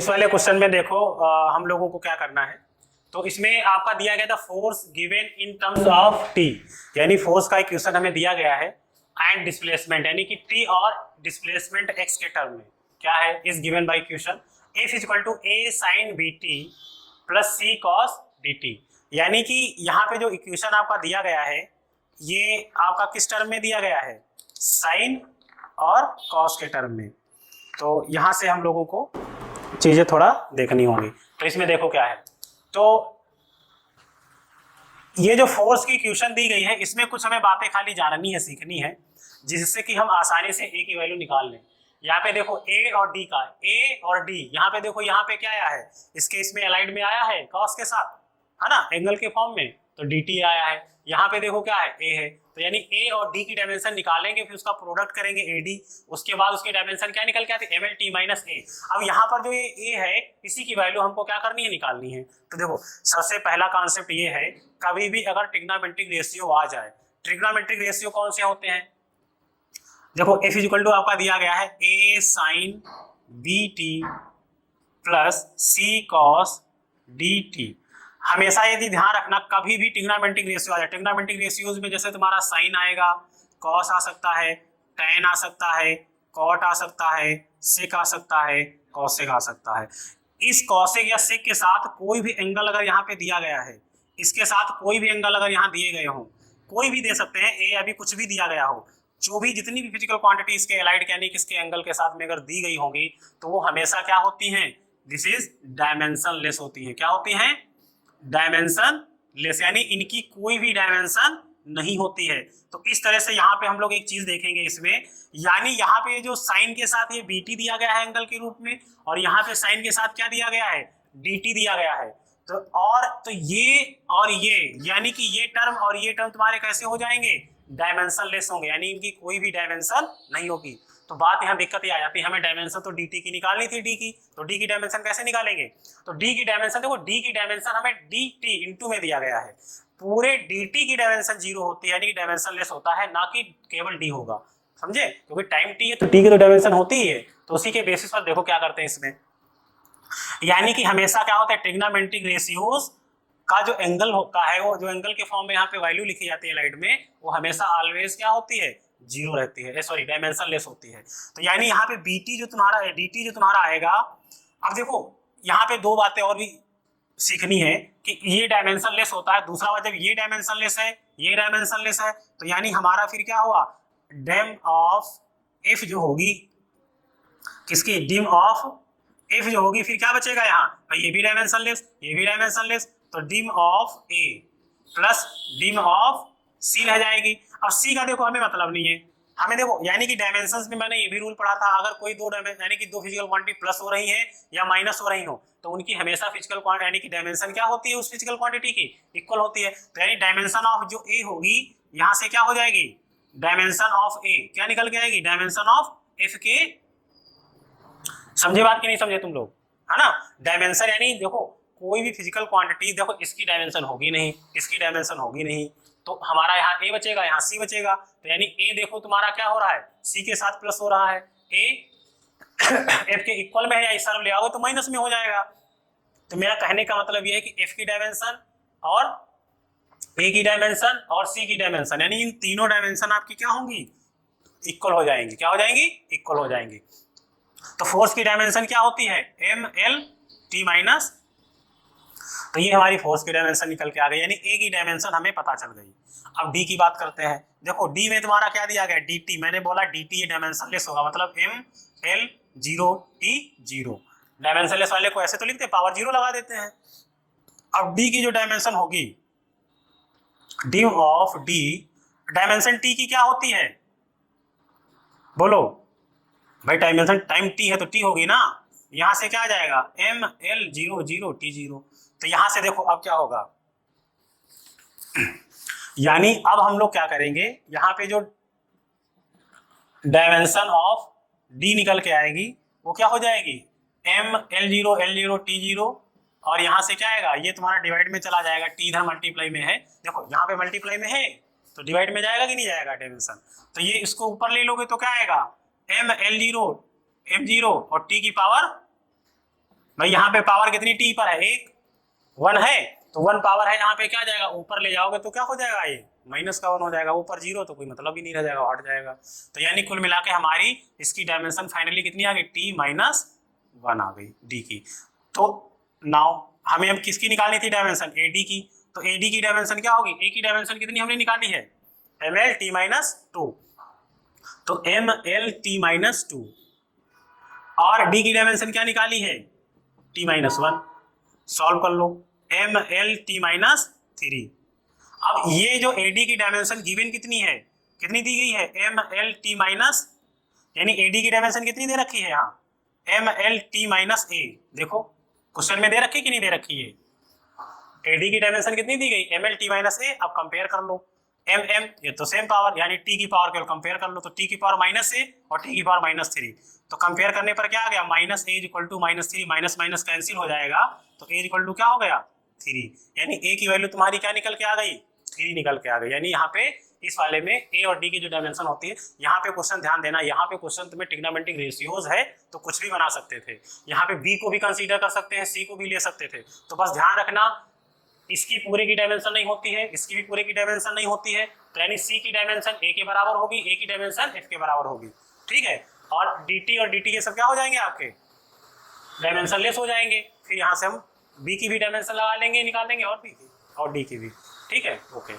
इस वाले क्वेश्चन में देखो हम लोगों को क्या करना है। तो इसमें आपका दिया गया था force given in terms of T, यानी फोर्स का इक्वेशन हमें दिया गया है एंड डिस्प्लेसमेंट यानी कि टी और डिस्प्लेसमेंट एक्स के टर्म में क्या है is given by equation F is equal to A sine B T plus C cos D T. यानी कि यहाँ पे जो इक्वेशन आपका दिया गया है ये आपका किस टर्म में दिया गया है, साइन और कॉस के टर्म में। तो यहाँ से हम लोगों को चीजें थोड़ा देखनी होंगी। तो इसमें देखो क्या है, तो ये जो फोर्स की इक्वेशन दी गई है इसमें कुछ हमें बातें खाली जाननी है, सीखनी है, जिससे कि हम आसानी से ए की वैल्यू निकाल लें। यहाँ पे देखो ए और डी का, ए और डी, यहाँ पे देखो यहाँ पे क्या आया है, इसके इसमें अलाइड में आया है कॉस के साथ, है ना, एंगल के फॉर्म में, तो डी टी आया है। यहाँ पे देखो क्या है, ए है, तो यानी ए और डी की डायमेंशन निकालेंगे, फिर उसका प्रोडक्ट करेंगे ए डी, उसके बाद उसकी डायमेंशन क्या निकल के आती है, एम एल टी माइनस ए। अब यहाँ पर जो ये ए है इसी की वैल्यू हमको क्या करनी है, निकालनी है। तो देखो सबसे पहला कॉन्सेप्ट ये है, कभी भी अगर ट्रिग्नोमेट्रिक रेशियो आ जाए, ट्रिग्नोमेट्रिक रेशियो कौन से होते हैं, देखो एफ इज इक्वल टू आपका दिया गया है ए sine B T plus C cos D T. हमेशा यदि ध्यान रखना, कभी भी ट्रिग्नोमेट्रिक रेशियो आ जाए, ट्रिग्नोमेट्रिक रेशियोज में जैसे तुम्हारा साइन आएगा, कॉस आ सकता है, टैन आ सकता है, कॉट आ सकता है, सेक आ सकता है, कॉसेक आ सकता है। इस कॉसेक या सेक के साथ कोई भी एंगल अगर यहाँ पे दिया गया है, इसके साथ कोई भी एंगल अगर यहाँ दिए गए हो, कोई भी दे सकते हैं, ए अभी कुछ भी दिया गया हो, जो भी जितनी भी फिजिकल क्वांटिटी इसके एलाइड यानी कि इसके एंगल के साथ में अगर दी गई होगी तो वो हमेशा क्या होती हैं, दिस इज डायमेंशन लेस होती है। क्या होती हैं, डायमेंशन लेस, यानी इनकी कोई भी डायमेंशन नहीं होती है। तो इस तरह से यहाँ पे हम लोग एक चीज देखेंगे इसमें, यानी यहाँ पे जो साइन के साथ ये बीटी दिया गया है एंगल के रूप में, और यहाँ पे साइन के साथ क्या दिया गया है, डी दिया गया है। तो और तो ये और ये, यानी कि ये टर्म और ये टर्म तुम्हारे कैसे हो जाएंगे, डायमेंशन लेस होंगे, यानी इनकी कोई भी डायमेंशन नहीं होगी। तो बात यहाँ दिक्कत ये आ जाती है, हमें डायमेंशन तो डी की निकालनी थी, डी की, तो डी की डायमेंशन कैसे निकालेंगे, तो डी की डायमेंशन देखो, डी की डायमेंशन हमें डी टी इंटू में दिया गया है, पूरे डी टी की डायमेंशन 0 होती है, यानी कि डायमेंशन लेस होता है, ना कि केवल डी होगा, समझे, क्योंकि टाइम टी है तो टी की तो डायमेंशन होती ही है। तो उसी के बेसिस पर देखो क्या करते हैं इसमें, यानी कि हमेशा क्या होता है, ट्रिग्नोमेट्रिक रेशियोज का जो एंगल होता है, वो जो एंगल के फॉर्म में यहाँ पे वैल्यू लिखी जाती है लाइट में, वो हमेशा ऑलवेज क्या होती है, 0 रहती है, सॉरी डायमेंशन लेस होती है। तो यानी यहाँ पे बीटी जो तुम्हारा है, डीटी जो तुम्हारा आएगा, अब देखो यहाँ पे दो बातें और भी सीखनी है कि ये डायमेंशन लेस होता है, दूसरा बात जब ये डायमेंशन लेस है, ये डायमेंशन लेस है, तो यानी हमारा फिर क्या हुआ, डेम ऑफ एफ जो होगी, किसकी, डिम ऑफ एफ जो होगी, फिर क्या बचेगा यहाँ भाई, ये भी डायमेंशन लेस, ये भी डायमेंशन लेस, तो dim of A plus dim of C रह जाएगी। अब सी का देखो हमें मतलब नहीं है, हमें देखो यानी कि डायमेंशंस में मैंने ये भी रूल पढ़ा था, अगर कोई दो डायमेंशन यानी कि दो फिजिकल क्वांटिटी प्लस हो रही है या माइनस हो रही हो, तो उनकी हमेशा फिजिकल क्वांटिटी यानी कि डायमेंशन क्या होती है, उस फिजिकल क्वांटिटी की इक्वल होती है। तो यानी डायमेंशन ऑफ जो ए होगी यहाँ से क्या हो जाएगी, डायमेंशन ऑफ ए क्या निकल के आएगी, डायमेंशन ऑफ एफ के, समझे बात कि नहीं समझे तुम लोग, है ना। डायमेंशन यानी देखो कोई भी फिजिकल क्वांटिटी, देखो इसकी डायमेंशन होगी नहीं, इसकी डायमेंशन होगी नहीं, तो हमारा यहाँ ए बचेगा, यहाँ सी बचेगा, तो यानी ए देखो तुम्हारा क्या हो रहा है, सी के साथ प्लस हो रहा है, ए एफ के इक्वल में है, या इस तरफ ले आओगे तो माइनस में हो जाएगा। तो मेरा कहने का मतलब ये है कि एफ की डायमेंशन और ए की डायमेंशन और सी की डायमेंशन, यानी इन तीनों डायमेंशन आपकी क्या होंगी, इक्वल हो जाएंगी। क्या हो जाएंगी, इक्वल हो जाएंगी। तो फोर्स की डायमेंशन क्या होती है, एम एल टी माइनस, तो ये हमारी फोर्स की डायमेंशन निकल के आ गई, यानी ए की डायमेंशन हमें पता चल गई। अब डी की बात करते हैं, देखो डी में तुम्हारा क्या दिया गया, डी टी, मैंने बोला डी टी ये डायमेंशन लेस होगा, मतलब M L 0 T 0, dimensionless वाले को ऐसे तो लिखते पावर 0 लगा देते हैं। अब डी की जो डायमेंशन होगी, D of D, dimension T की क्या होती है, बोलो भाई, डायमेंशन टाइम टी है तो टी होगी ना, यहां से क्या आ जाएगा, एम एल 0 0 टी 0। तो यहां से देखो अब क्या होगा, यानी अब हम लोग क्या करेंगे, यहां पे जो डायमेंशन ऑफ डी निकल के आएगी वो क्या हो जाएगी, एम एल 0 टी 0, और यहां से क्या आएगा, ये तुम्हारा डिवाइड में चला जाएगा, टी इधर मल्टीप्लाई में है, देखो यहाँ पे मल्टीप्लाई में है तो डिवाइड में जाएगा कि नहीं जाएगा डायमेंशन, तो ये इसको ऊपर ले लोगे तो क्या आएगा, एम एल 0 एम 0 और टी की पावर भाई यहाँ पे पावर कितनी टी पर है, एक 1 है, तो 1 पावर है यहाँ पे, क्या जाएगा ऊपर ले जाओगे तो क्या हो जाएगा, ये माइनस का 1 हो जाएगा, ऊपर 0 तो कोई मतलब ही नहीं रह जाएगा, हट जाएगा। तो यानी कुल मिला के हमारी इसकी डायमेंशन फाइनली कितनी आ गई, t-1 आ गई डी की। तो नाउ हमें अब किसकी निकालनी थी डायमेंशन, AD की। तो AD की डायमेंशन क्या होगी, A की डायमेंशन कितनी हमने निकाली है, MLT-2, तो MLT-2 और D की डायमेंशन क्या निकाली है, t-1। सॉल्व कर लो, MLT-3। अब ये जो AD की डायमेंशन गिवन कितनी है, कितनी दी गई है, MLT- यानी AD की डायमेंशन कितनी दे रखी है यहाँ, MLT-A। देखो क्वेश्चन में दे रखी कि नहीं दे रखी है, AD की डायमेंशन कितनी दी गई, MLT-A। अब कंपेयर कर लो, MM ये तो सेम पावर, यानी T की पावर केवल कंपेयर कर लो, तो T की पावर -A और T की पावर -3, तो कंपेयर करने पर क्या आ गया, -A = -3, माइनस माइनस कैंसिल हो जाएगा, तो A = क्या हो गया, 3, यानी A की वैल्यू तुम्हारी क्या निकल के आ गई, 3 निकल के आ गई। यानी यहाँ पे इस वाले में A और D की जो डायमेंशन होती है, यहाँ पे क्वेश्चन ध्यान देना, यहाँ पे क्वेश्चन तुम्हें ट्रिग्नोमेट्रिक रेशियोज है तो कुछ भी बना सकते थे, यहाँ पे B को भी कंसीडर कर सकते हैं, C को भी ले सकते थे, तो बस ध्यान रखना इसकी पूरे की डायमेंशन नहीं होती है, इसकी भी पूरे की डायमेंशन नहीं होती है, तो यानी C की डायमेंशन A के बराबर होगी, A की डायमेंशन F के बराबर होगी, ठीक है। और DT और DT ये सब क्या हो जाएंगे, आपके डायमेंशन लेस हो जाएंगे, फिर यहाँ से हम B की भी डायमेंशन लगा लेंगे, निकाल लेंगे, और B की और D की भी, ठीक है, ओके।